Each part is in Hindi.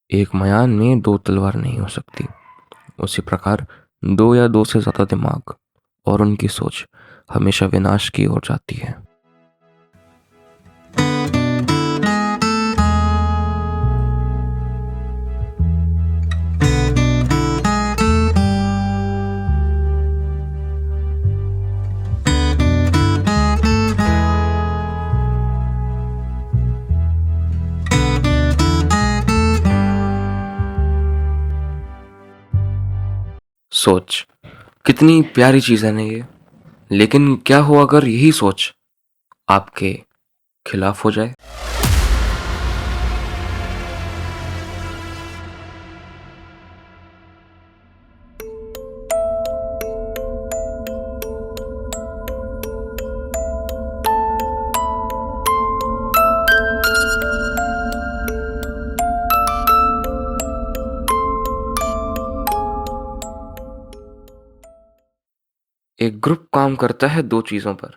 एक मयान में दो तलवार नहीं हो सकती। उसी प्रकार दो या दो से ज्यादा दिमाग और उनकी सोच हमेशा विनाश की ओर जाती है। सोच कितनी प्यारी चीज है ना ये। लेकिन क्या हो अगर यही सोच आपके खिलाफ हो जाए? एक ग्रुप काम करता है दो चीजों पर।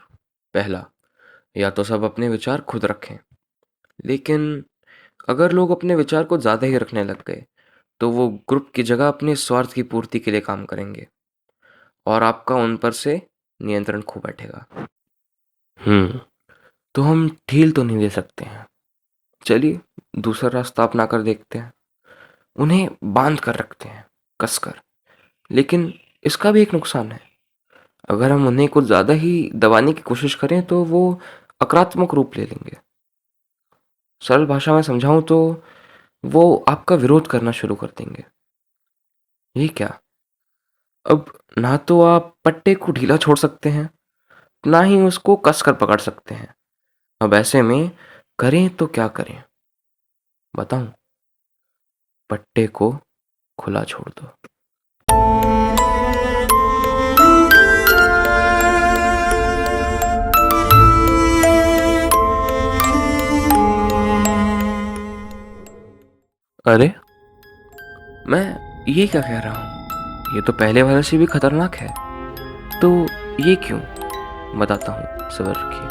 पहला, या तो सब अपने विचार खुद रखें, लेकिन अगर लोग अपने विचार को ज्यादा ही रखने लग गए तो वो ग्रुप की जगह अपने स्वार्थ की पूर्ति के लिए काम करेंगे और आपका उन पर से नियंत्रण खो बैठेगा। तो हम ढील तो नहीं दे सकते हैं। चलिए दूसरा रास्ता अपना कर देखते हैं। उन्हें बांध कर रखते हैं, कसकर। लेकिन इसका भी एक नुकसान है। अगर हम उन्हें कुछ ज्यादा ही दबाने की कोशिश करें तो वो आक्रामक रूप ले लेंगे। सरल भाषा में समझाऊं तो वो आपका विरोध करना शुरू कर देंगे। ये क्या? अब ना तो आप पट्टे को ढीला छोड़ सकते हैं, ना ही उसको कसकर पकड़ सकते हैं। अब ऐसे में करें तो क्या करें? बताऊं? पट्टे को खुला छोड़ दो। अरे, मैं ये क्या कह रहा हूँ? ये तो पहले वाले से भी खतरनाक है। तो ये क्यों? बताता हूँ, सबर रखिए।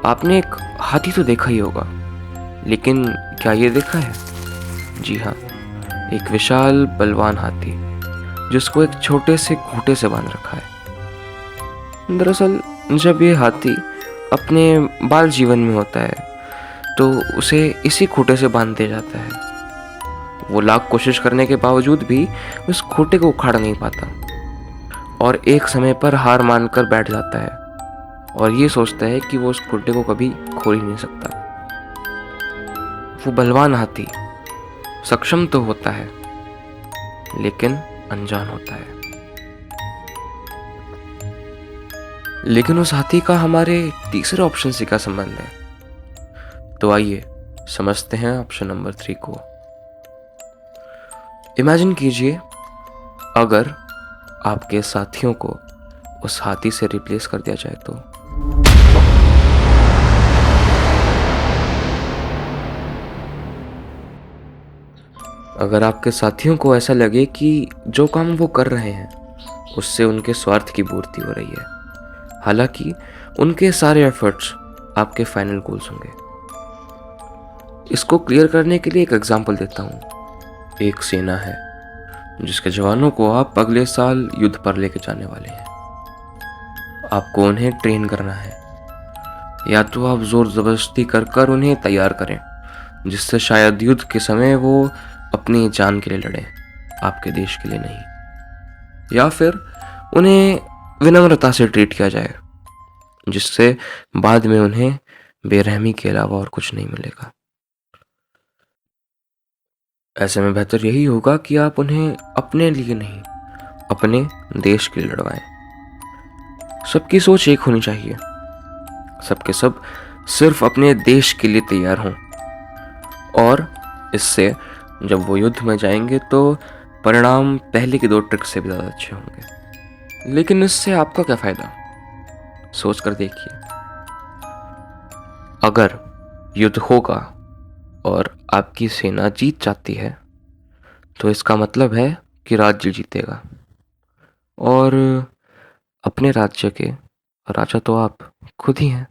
आपने एक हाथी तो देखा ही होगा, लेकिन क्या ये देखा है? जी हाँ, एक विशाल बलवान हाथी जिसको एक छोटे से खूंटे से बांध रखा है। दरअसल जब ये हाथी अपने बाल जीवन में होता है तो उसे इसी खूंटे से बांध दिया जाता है। वो लाख कोशिश करने के बावजूद भी उस खूंटे को उखाड़ नहीं पाता और एक समय पर हार मानकर बैठ जाता है और ये सोचता है कि वो उस खूंटे को कभी खोल ही नहीं सकता। वो बलवान हाथी सक्षम तो होता है, लेकिन अनजान होता है। लेकिन उस हाथी का हमारे तीसरे ऑप्शन से क्या संबंध है? तो आइए समझते हैं ऑप्शन नंबर 3 को। इमेजिन कीजिए, अगर आपके साथियों को उस हाथी से रिप्लेस कर दिया जाए तो। अगर आपके साथियों को ऐसा लगे कि जो काम वो कर रहे हैं उससे उनके स्वार्थ की पूर्ति हो रही है, हालांकि उनके सारे एफर्ट्स आपके फाइनल गोल्स होंगे। इसको क्लियर करने के लिए एक एग्जांपल देता हूँ। एक सेना है जिसके जवानों को आप अगले साल युद्ध पर लेके जाने वाले हैं। आपको उन्हें ट्रेन करना है, या तो आप जोर जबरदस्ती कर कर उन्हें तैयार करें जिससे शायद युद्ध के समय वो अपनी जान के लिए लड़े, आपके देश के लिए नहीं। या फिर उन्हें विनम्रता से ट्रीट किया जाए जिससे बाद में उन्हें बेरहमी के अलावा और कुछ नहीं मिलेगा। ऐसे में बेहतर यही होगा कि आप उन्हें अपने लिए नहीं, अपने देश के लिए लड़वाएं। सबकी सोच एक होनी चाहिए। सबके सब सिर्फ अपने देश के लिए तैयार हों, और इससे जब वो युद्ध में जाएंगे तो परिणाम पहले की 2 ट्रिक से भी ज्यादा अच्छे होंगे। लेकिन इससे आपका क्या फायदा? सोच कर देखिए। अगर युद्ध होगा और आपकी सेना जीत जाती है तो इसका मतलब है कि राज्य जीतेगा, और अपने राज्य के राजा तो आप खुद ही हैं।